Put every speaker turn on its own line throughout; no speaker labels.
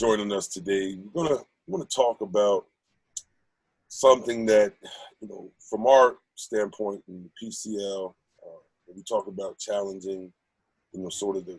joining us today. We're gonna talk about something that, from our standpoint in the PCL, we talk about challenging, sort of the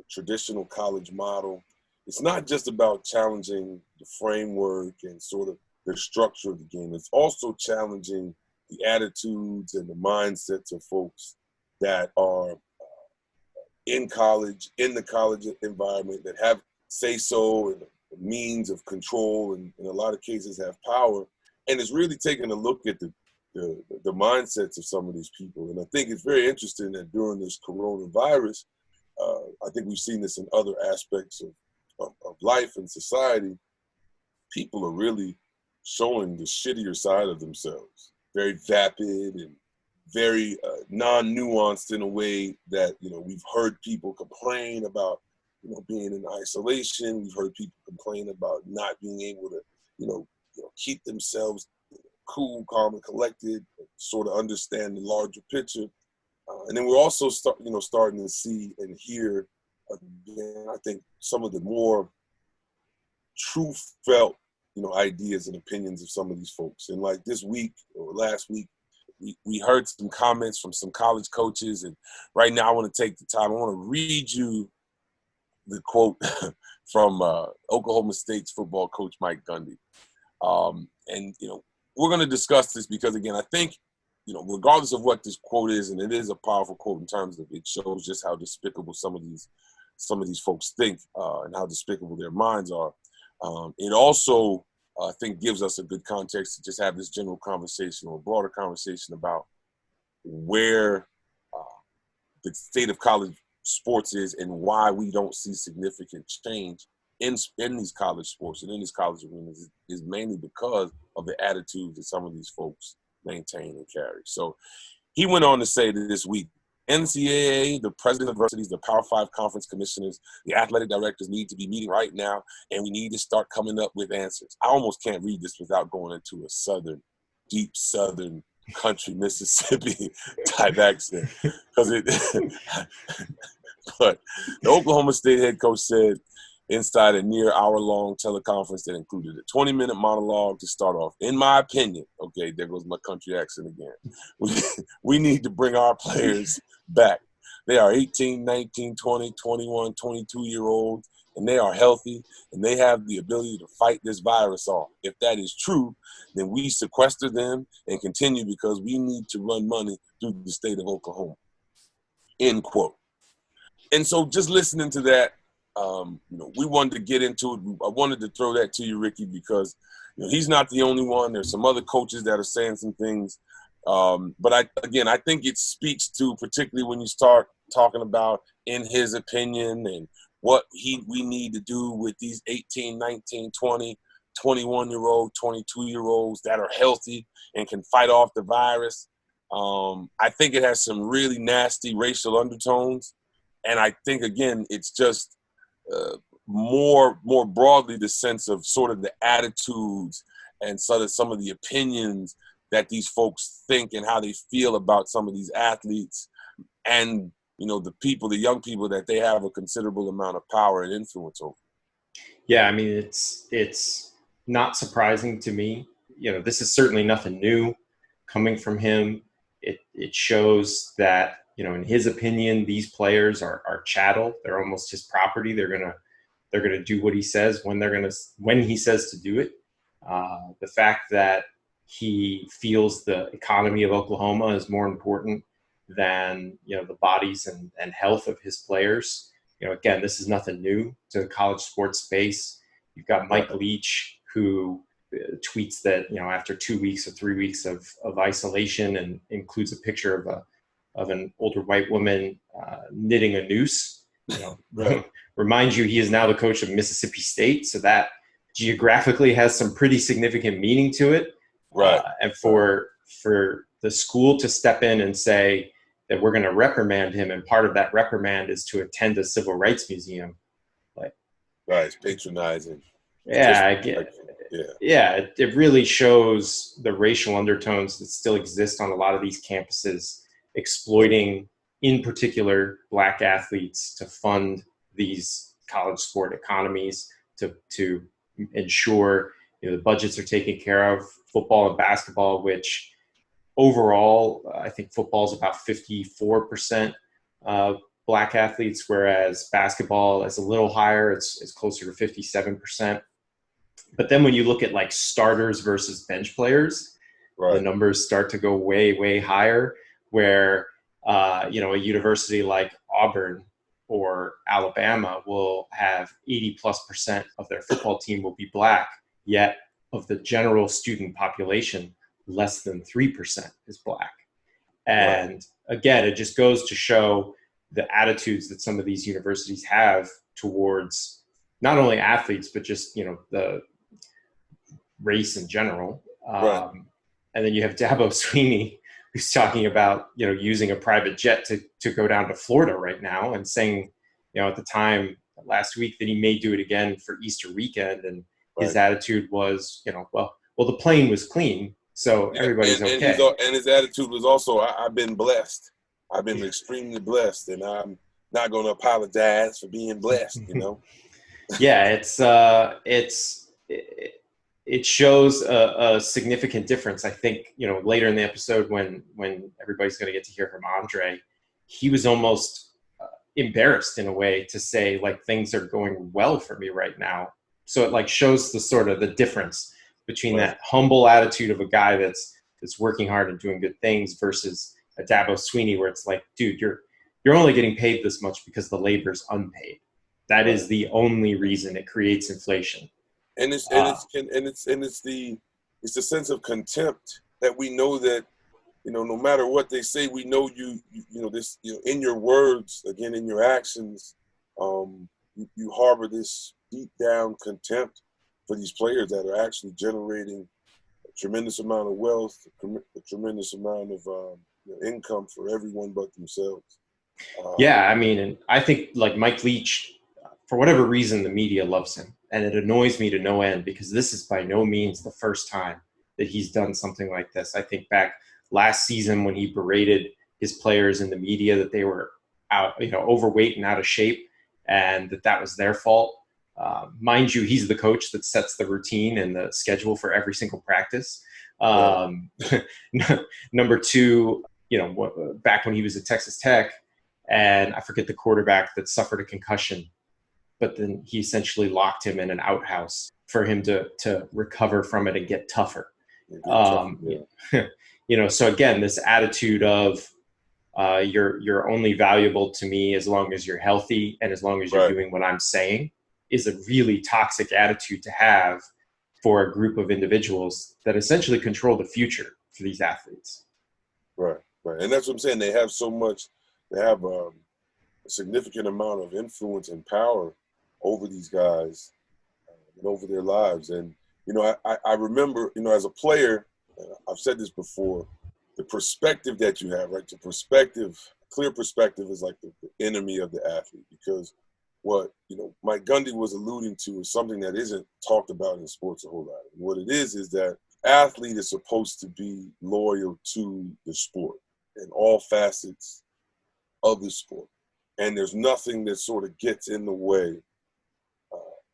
traditional college model. It's not just about challenging the framework and sort of the structure of the game. It's also challenging the attitudes and the mindsets of folks that are in college, in the college environment, that have say-so and the means of control, and in a lot of cases have power. And it's really taking a look at the mindsets of some of these people. And I think it's very interesting that during this coronavirus, I think we've seen this in other aspects of life and society, people are really showing the shittier side of themselves. Very vapid and very non-nuanced in a way that, we've heard people complain about, being in isolation. We've heard people complain about not being able to, keep themselves cool, calm, and collected, sort of understand the larger picture. And then we're also starting to see and hear, again, I think, some of the more true felt, ideas and opinions of some of these folks. And like this week or last week, we heard some comments from some college coaches. And right now I want to take the time, I want to read you the quote from Oklahoma State's football coach, Mike Gundy. And we're going to discuss this because, again, I think, regardless of what this quote is, and it is a powerful quote in terms of it shows just how despicable some of these folks think and how despicable their minds are. It also, I think, gives us a good context to just have this general conversation or broader conversation about where the state of college sports is and why we don't see significant change in these college sports and in these college arenas is mainly because of the attitudes that some of these folks maintain and carry. So he went on to say that this week, NCAA, the president of universities, the Power 5 conference commissioners, the athletic directors need to be meeting right now, and we need to start coming up with answers. I almost can't read this without going into a deep southern country Mississippi type accent. But the Oklahoma State head coach said inside a near hour-long teleconference that included a 20-minute monologue to start off, in my opinion, okay, there goes my country accent again, we need to bring our players back. They are 18, 19, 20, 21, 22-year-olds, and they are healthy, and they have the ability to fight this virus off. If that is true, then we sequester them and continue because we need to run money through the state of Oklahoma, end quote. And so just listening to that, we wanted to get into it. I wanted to throw that to you, Ricky, because he's not the only one. There's some other coaches that are saying some things. But I think it speaks to, particularly when you start talking about, in his opinion, and what we need to do with these 18, 19, 20, 21-year-old, 22-year-olds that are healthy and can fight off the virus. I think it has some really nasty racial undertones. And I think, again, it's just more broadly the sense of sort of the attitudes and sort of some of the opinions that these folks think and how they feel about some of these athletes and, the young people that they have a considerable amount of power and influence over.
Yeah, I mean, it's not surprising to me. This is certainly nothing new coming from him. It shows that, in his opinion, these players are chattel. They're almost his property. They're gonna do what he says when he says to do it. The fact that he feels the economy of Oklahoma is more important than the bodies and health of his players. Again, this is nothing new to the college sports space. You've got Mike Leach, who tweets that after 2 weeks or 3 weeks of isolation, and includes a picture of an older white woman knitting a noose.
Right.
Remind you, he is now the coach of Mississippi State, so that geographically has some pretty significant meaning to it.
Right.
And for the school to step in and say that we're going to reprimand him, and part of that reprimand is to attend a civil rights museum.
Right, it's patronizing.
Yeah, it really shows the racial undertones that still exist on a lot of these campuses, exploiting, in particular, Black athletes to fund these college sport economies, to ensure the budgets are taken care of. Football and basketball, which overall I think football is about 54% black athletes, whereas basketball is a little higher. It's closer to 57%. But then when you look at like starters versus bench players, the numbers start to go way, way higher, where a university like Auburn or Alabama will have 80+% of their football team will be black, yet of the general student population, less than 3% is black. And again, it just goes to show the attitudes that some of these universities have towards not only athletes, but just, the race in general. And then you have Dabo Sweeney, who's talking about, using a private jet to go down to Florida right now, and saying, at the time last week that he may do it again for Easter weekend. And his attitude was, well, the plane was clean, so everybody's okay.
And his attitude was also, I've been blessed. I've been extremely blessed, and I'm not going to apologize for being blessed,
Yeah, it shows a significant difference. I think, later in the episode when everybody's going to get to hear from Andre, he was almost embarrassed in a way to say, like, things are going well for me right now. So it like shows the sort of the difference between that humble attitude of a guy that's working hard and doing good things versus a Dabo Sweeney, where it's like, dude, you're only getting paid this much because the labor's unpaid. That is the only reason it creates inflation.
And it's the sense of contempt that we know that, no matter what they say, we know in your words, again, in your actions, you harbor this deep down contempt for these players that are actually generating a tremendous amount of wealth, a tremendous amount of income for everyone but themselves.
And I think like Mike Leach, for whatever reason, the media loves him. And it annoys me to no end, because this is by no means the first time that he's done something like this. I think back last season when he berated his players in the media that they were out, overweight and out of shape, and that was their fault. Mind you, he's the coach that sets the routine and the schedule for every single practice. Number two, back when he was at Texas Tech, and I forget the quarterback that suffered a concussion, but then he essentially locked him in an outhouse for him to recover from it and get tougher. So again, this attitude of you're only valuable to me as long as you're healthy and as long as you're doing what I'm saying is a really toxic attitude to have for a group of individuals that essentially control the future for these athletes.
Right. And that's what I'm saying. They have so much, they have a significant amount of influence and power over these guys and over their lives. And, I remember, as a player, I've said this before, the perspective that you have, right? Clear perspective is like the enemy of the athlete, because what, Mike Gundy was alluding to is something that isn't talked about in sports a whole lot. And what it is that athlete is supposed to be loyal to the sport and all facets of the sport. And there's nothing that sort of gets in the way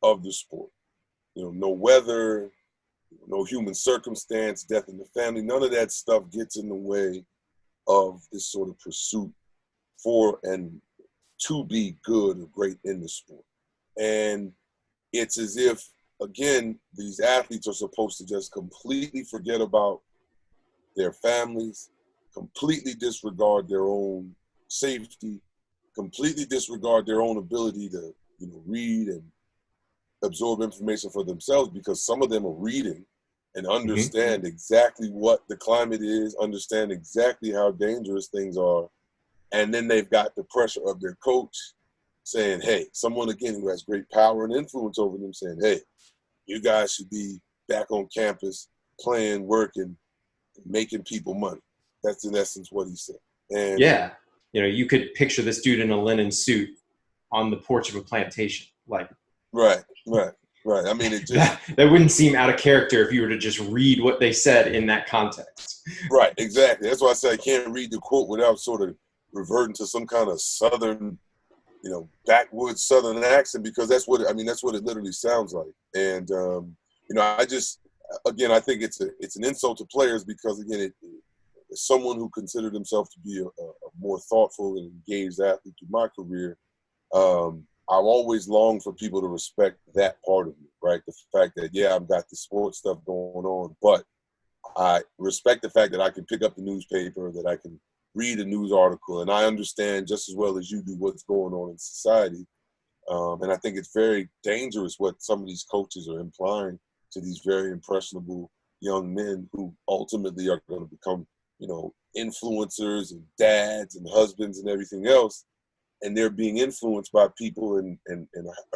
of the sport. No weather, no human circumstance, death in the family, none of that stuff gets in the way of this sort of pursuit for and to be good or great in the sport. And it's as if, again, these athletes are supposed to just completely forget about their families, completely disregard their own safety, completely disregard their own ability to, read and absorb information for themselves, because some of them are reading and understand exactly what the climate is, understand exactly how dangerous things are. And then they've got the pressure of their coach saying, hey, someone, again, who has great power and influence over them saying, hey, you guys should be back on campus playing, working, making people money. That's in essence what he said. And
yeah, you could picture this dude in a linen suit on the porch of a plantation. Like,
right. I mean, it just
that wouldn't seem out of character if you were to just read what they said in that context.
Right, exactly. That's why I say I can't read the quote without sort of reverting to some kind of Southern, backwoods Southern accent, because that's what it literally sounds like. And I just, again, I think it's an insult to players, because again, as someone who considered himself to be a more thoughtful and engaged athlete through my career, I've always longed for people to respect that part of me, right? The fact that, yeah, I've got the sports stuff going on, but I respect the fact that I can pick up the newspaper, that I can read a news article, and I understand just as well as you do what's going on in society. And I think it's very dangerous what some of these coaches are implying to these very impressionable young men who ultimately are going to become, influencers and dads and husbands and everything else. And they're being influenced by people and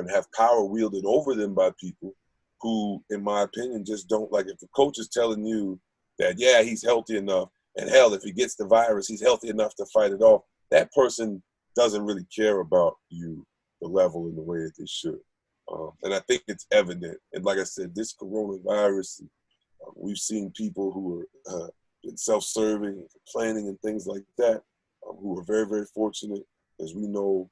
have power wielded over them by people who, in my opinion, just don't, like, if the coach is telling you that, yeah, he's healthy enough, and hell, if he gets the virus, he's healthy enough to fight it off, that person doesn't really care about you, the level and the way that they should. And I think it's evident. And like I said, this coronavirus, we've seen people who are been self-serving and complaining and things like that, who are very, very fortunate, as we know,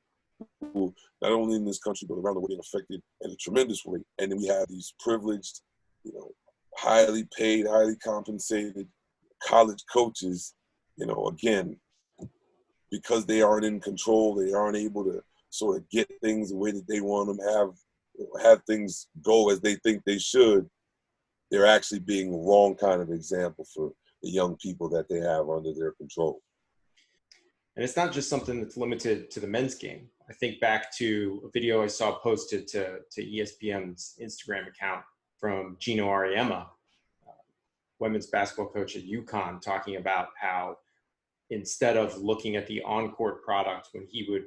who not only in this country but around the world being affected in a tremendous way. And then we have these privileged, highly paid, highly compensated college coaches, again, because they aren't in control, they aren't able to sort of get things the way that they want them, have things go as they think they should. They're actually being the wrong kind of example for the young people that they have under their control.
And it's not just something that's limited to the men's game. I think back to a video I saw posted to ESPN's Instagram account from Gino Auriemma, women's basketball coach at UConn, talking about how instead of looking at the on-court product when he would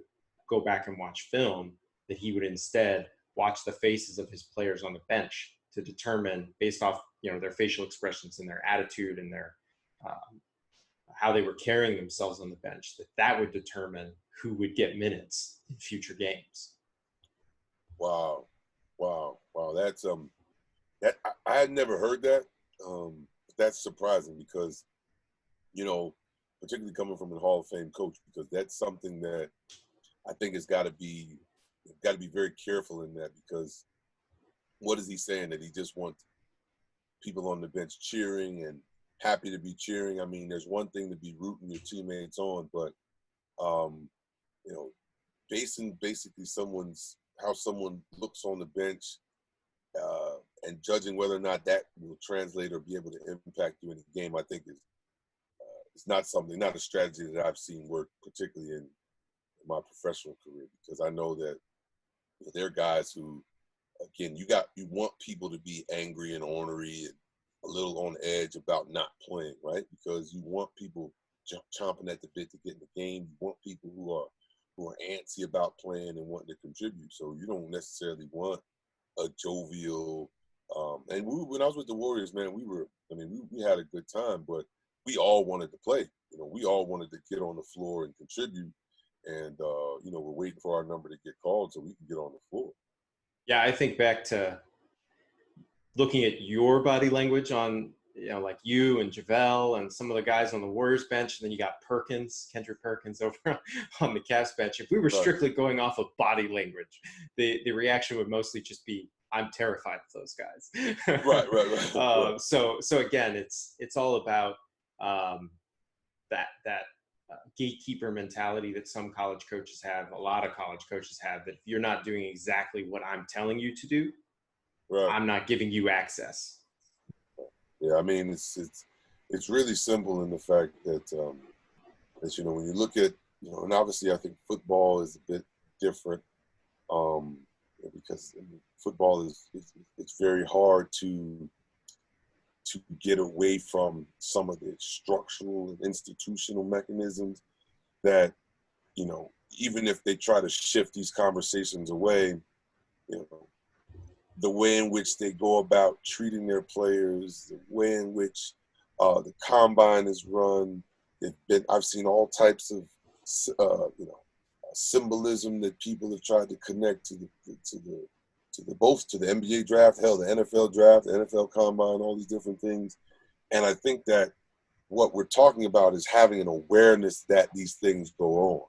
go back and watch film, that he would instead watch the faces of his players on the bench to determine, based off their facial expressions and their attitude and their how they were carrying themselves on the bench, that would determine who would get minutes in future games.
Wow. That's that I had never heard that. That's surprising because, particularly coming from a Hall of Fame coach, because that's something that I think has got to be very careful in that, because what is he saying? That he just wants people on the bench cheering and happy to be cheering? I mean, there's one thing to be rooting your teammates on, but basing basically how someone looks on the bench and judging whether or not that will translate or be able to impact you in the game, I think is not a strategy that I've seen work, particularly in my professional career, because I know that there are guys who, again, you want people to be angry and ornery and a little on edge about not playing, right? Because you want people chomping at the bit to get in the game. You want people who are antsy about playing and wanting to contribute. So you don't necessarily want a jovial. And when I was with the Warriors, man, we had a good time, but we all wanted to play. We all wanted to get on the floor and contribute. And we're waiting for our number to get called so we can get on the floor.
Yeah, I think back to looking at your body language on, like you and JaVale and some of the guys on the Warriors bench, and then you got Kendrick Perkins over on the Cavs bench. If we were strictly going off of body language, the reaction would mostly just be, I'm terrified of those guys.
Right.
So again, it's all about that gatekeeper mentality that some college coaches have, a lot of college coaches have, that if you're not doing exactly what I'm telling you to do,
right,
I'm not giving you access.
Yeah, I mean, it's really simple in the fact that, when you look at, and obviously I think football is a bit different, because football it's very hard to get away from some of the structural and institutional mechanisms that, even if they try to shift these conversations away, the way in which they go about treating their players, the way in which the combine is run. I've seen all types of, symbolism that people have tried to connect to the NBA draft, hell, the NFL draft, the NFL combine, all these different things. And I think that what we're talking about is having an awareness that these things go on.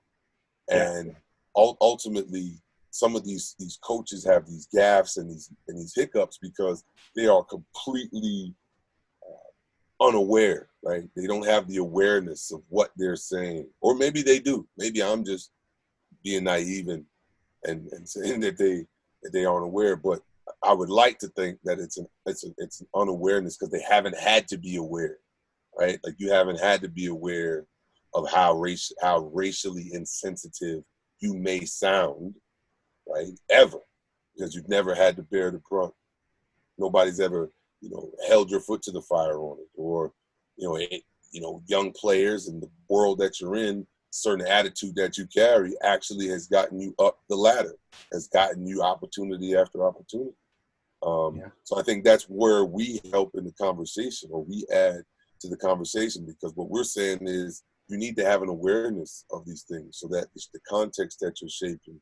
And ultimately some of these coaches have these gaffes and these hiccups because they are completely unaware, right? They don't have the awareness of what they're saying, or maybe they do. Maybe I'm just being naive and saying that they aren't aware. But I would like to think that it's an unawareness because they haven't had to be aware, right? Like you haven't had to be aware of how racially insensitive you may sound, right? Ever, because you've never had to bear the brunt. Nobody's ever, held your foot to the fire on it, or, young players in the world that you're in, certain attitude that you carry actually has gotten you up the ladder, has gotten you opportunity after opportunity. So I think that's where we help in the conversation, or we add to the conversation, because what we're saying is you need to have an awareness of these things so that the context that you're shaping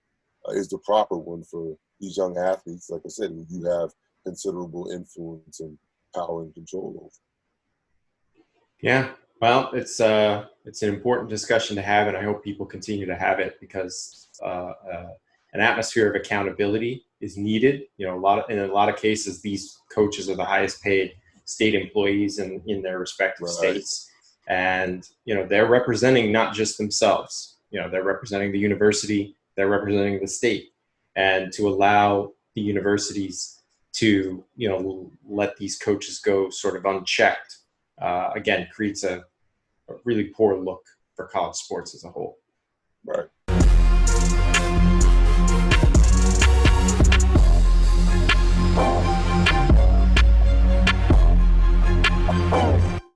is the proper one for these young athletes, like I said, who you have considerable influence and power and control over.
Yeah, well, it's an important discussion to have, and I hope people continue to have it because an atmosphere of accountability is needed. In a lot of cases, these coaches are the highest paid state employees in their respective states, and they're representing not just themselves. They're representing the university, they're representing the state, and to allow the universities to let these coaches go sort of unchecked. Again, creates a really poor look for college sports as a whole.
Right.